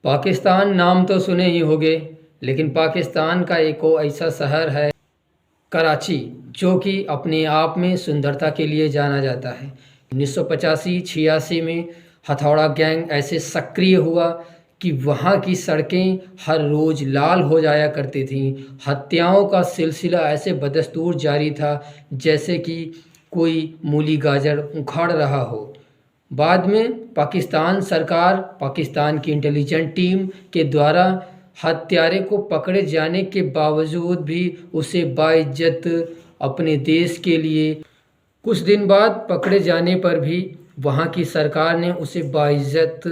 पाकिस्तान नाम तो सुने ही होंगे, लेकिन पाकिस्तान का एक और ऐसा शहर है कराची, जो कि अपने आप में सुंदरता के लिए जाना जाता है। 1985-86 में हथौड़ा गैंग ऐसे सक्रिय हुआ कि वहाँ की सड़कें हर रोज़ लाल हो जाया करती थीं। हत्याओं का सिलसिला ऐसे बदस्तूर जारी था जैसे कि कोई मूली गाजर उखाड़ रहा हो। बाद में पाकिस्तान सरकार, पाकिस्तान की इंटेलिजेंट टीम के द्वारा हत्यारे को पकड़े जाने के बावजूद भी उसे बाइज्जत अपने देश के लिए, कुछ दिन बाद पकड़े जाने पर भी वहाँ की सरकार ने उसे बाइज्जत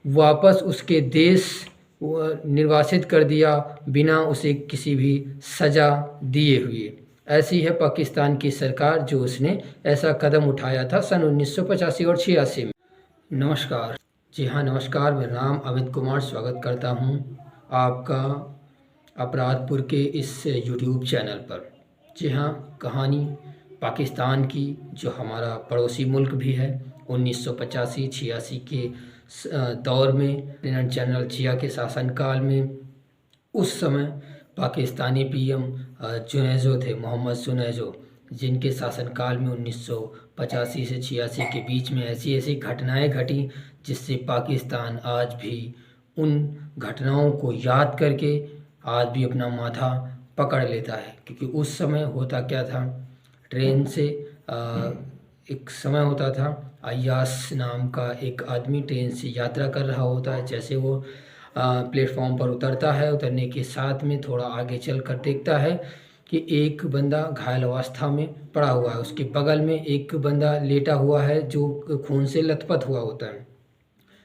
वापस उसके देश निर्वासित कर दिया, बिना उसे किसी भी सज़ा दिए हुए। ऐसी है पाकिस्तान की सरकार, जो उसने ऐसा कदम उठाया था सन 1985 और 86 में। नमस्कार। जी हाँ, नमस्कार। मेरा नाम अमित कुमार, स्वागत करता हूँ आपका अपराधपुर के इस यूट्यूब चैनल पर। जी हाँ, कहानी पाकिस्तान की, जो हमारा पड़ोसी मुल्क भी है। 1985-86 के दौर में लेफ्टिनेंट जनरल जिया के शासनकाल में उस समय पाकिस्तानी पीएम जुनेजो थे, मोहम्मद जुनेजो, जिनके शासनकाल में 1985 से 86 के बीच में ऐसी ऐसी घटनाएं घटी जिससे पाकिस्तान आज भी उन घटनाओं को याद करके आज भी अपना माथा पकड़ लेता है। क्योंकि उस समय होता क्या था, ट्रेन से एक समय होता था, अय्यास नाम का एक आदमी ट्रेन से यात्रा कर रहा होता है। जैसे वो प्लेटफॉर्म पर उतरता है, उतरने के साथ में थोड़ा आगे चल कर देखता है कि एक बंदा घायल अवस्था में पड़ा हुआ है। उसके बगल में एक बंदा लेटा हुआ है जो खून से लथपथ हुआ होता है।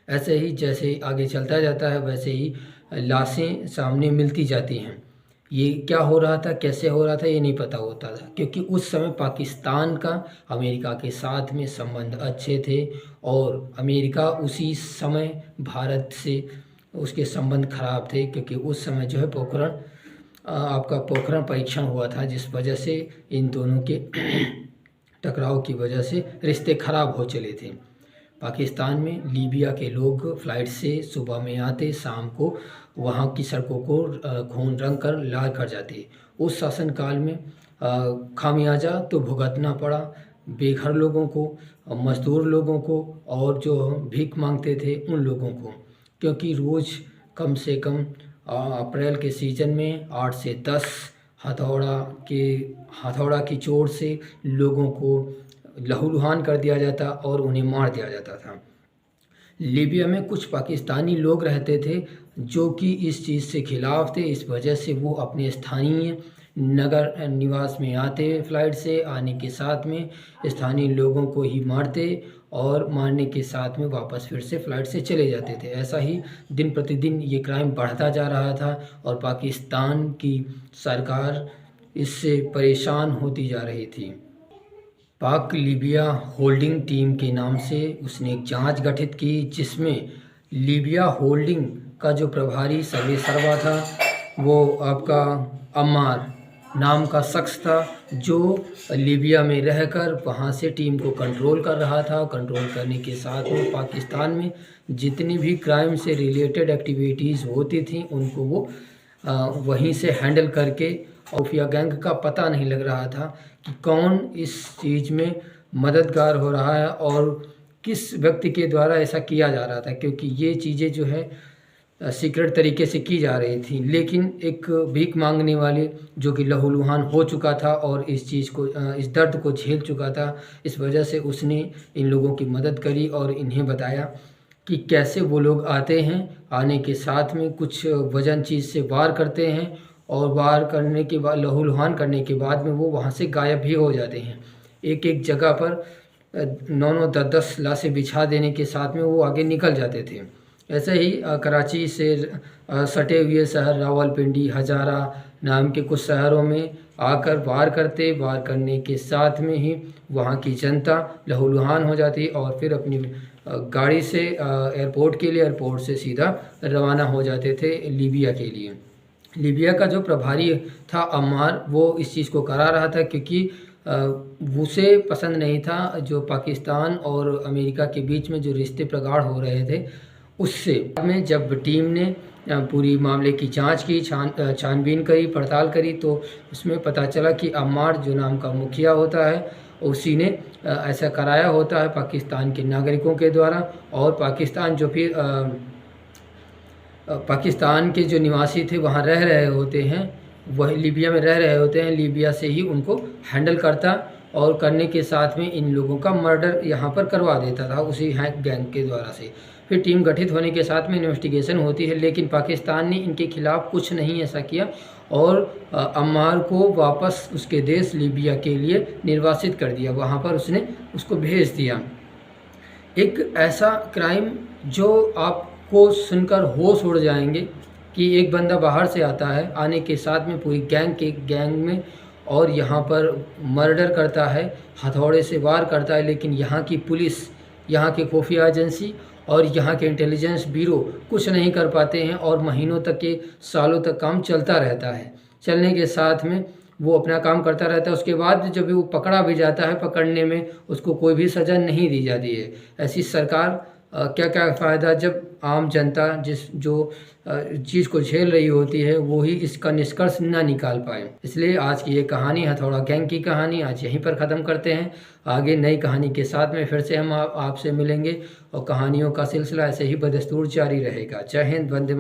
ऐसे ही जैसे आगे चलता जाता है, वैसे ही लाशें सामने मिलती जाती हैं। ये क्या हो रहा था, कैसे हो रहा था, ये नहीं पता होता था, क्योंकि उस समय पाकिस्तान का अमेरिका के साथ में संबंध अच्छे थे और अमेरिका उसी समय भारत से उसके संबंध खराब थे। क्योंकि उस समय जो है आपका पोखरण परीक्षण हुआ था, जिस वजह से इन दोनों के टकराव की वजह से रिश्ते खराब हो चले थे। पाकिस्तान में लीबिया के लोग फ़्लाइट से सुबह में आते, शाम को वहाँ की सड़कों को खून रंग कर लाल कर जाते। उस शासनकाल में खामियाजा तो भुगतना पड़ा बेघर लोगों को, मज़दूर लोगों को और जो भीख मांगते थे उन लोगों को। क्योंकि रोज़ कम से कम अप्रैल के सीज़न में 8 से 10 हथौड़ा की चोट से लोगों को लहूलुहान कर दिया जाता और उन्हें मार दिया जाता था। लीबिया में कुछ पाकिस्तानी लोग रहते थे जो कि इस चीज़ से खिलाफ थे। इस वजह से वो अपने स्थानीय नगर निवास में आते, फ़्लाइट से आने के साथ में स्थानीय लोगों को ही मारते और मारने के साथ में वापस फिर से फ़्लाइट से चले जाते थे। ऐसा ही दिन प्रतिदिन ये क्राइम बढ़ता जा रहा था और पाकिस्तान की सरकार इससे परेशान होती जा रही थी। पाक लीबिया होल्डिंग टीम के नाम से उसने एक जांच गठित की, जिसमें लीबिया होल्डिंग का जो प्रभारी सर्वेसर्वा था वो आपका अम्मार नाम का शख्स था, जो लीबिया में रहकर वहाँ से टीम को कंट्रोल कर रहा था। कंट्रोल करने के साथ में पाकिस्तान में जितनी भी क्राइम से रिलेटेड एक्टिविटीज़ होती थी उनको वो वहीं से हैंडल करके, खुफिया गैंग का पता नहीं लग रहा था कि कौन इस चीज़ में मददगार हो रहा है और किस व्यक्ति के द्वारा ऐसा किया जा रहा था। क्योंकि ये चीज़ें जो है सीक्रेट तरीके से की जा रही थी। लेकिन एक भीख मांगने वाले जो कि लहूलुहान हो चुका था और इस चीज़ को इस दर्द को झेल चुका था, इस वजह से उसने इन लोगों की मदद करी और इन्हें बताया कि कैसे वो लोग आते हैं, आने के साथ में कुछ वजन चीज़ से वार करते हैं और वार करने के बाद, लहूलुहान करने के बाद में वो वहाँ से गायब भी हो जाते हैं। एक एक जगह पर 9-9, 10-10 लाशें बिछा देने के साथ में वो आगे निकल जाते थे। ऐसे ही कराची से सटे हुए शहर रावलपिंडी, हजारा नाम के कुछ शहरों में आकर वार करते, वार करने के साथ में ही वहाँ की जनता लहूलुहान हो जाती और फिर अपनी गाड़ी से एयरपोर्ट के लिए, एयरपोर्ट से सीधा रवाना हो जाते थे लीबिया के लिए। लीबिया का जो प्रभारी था अम्मार, वो इस चीज़ को करा रहा था क्योंकि उसे पसंद नहीं था जो पाकिस्तान और अमेरिका के बीच में जो रिश्ते प्रगाढ़ हो रहे थे उससे बाद में जब टीम ने पूरी मामले की जांच की, छानबीन करी, पड़ताल करी, तो उसमें पता चला कि अम्मार जो नाम का मुखिया होता है, उसी ने ऐसा कराया होता है पाकिस्तान के नागरिकों के द्वारा। और पाकिस्तान जो फिर पाकिस्तान के जो निवासी थे वहाँ रह रहे होते हैं, वही लीबिया में रह रहे होते हैं, लीबिया से ही उनको हैंडल करता और करने के साथ में इन लोगों का मर्डर यहाँ पर करवा देता था उसी हैक गैंग के द्वारा से। फिर टीम गठित होने के साथ में इन्वेस्टिगेशन होती है, लेकिन पाकिस्तान ने इनके खिलाफ़ कुछ नहीं ऐसा किया और अम्मार को वापस उसके देश लीबिया के लिए निर्वासित कर दिया, वहाँ पर उसने उसको भेज दिया। एक ऐसा क्राइम जो आपको सुनकर होश उड़ जाएंगे कि एक बंदा बाहर से आता है, आने के साथ में पूरी गैंग में और यहाँ पर मर्डर करता है, हथौड़े से वार करता है। लेकिन यहाँ की पुलिस, यहाँ के खुफिया एजेंसी और यहाँ के इंटेलिजेंस ब्यूरो कुछ नहीं कर पाते हैं और महीनों तक के, सालों तक काम चलता रहता है। चलने के साथ में वो अपना काम करता रहता है। उसके बाद जब वो पकड़ा भी जाता है, पकड़ने में उसको कोई भी सज़ा नहीं दी जाती है। ऐसी सरकार क्या क्या फ़ायदा जब आम जनता जो चीज़ को झेल रही होती है वो ही इसका निष्कर्ष ना निकाल पाए। इसलिए आज की ये कहानी, हथौड़ा गैंग की कहानी, आज यहीं पर ख़त्म करते हैं। आगे नई कहानी के साथ में फिर से हम आपसे मिलेंगे और कहानियों का सिलसिला ऐसे ही बदस्तूर जारी रहेगा। जय हिंद, वंदे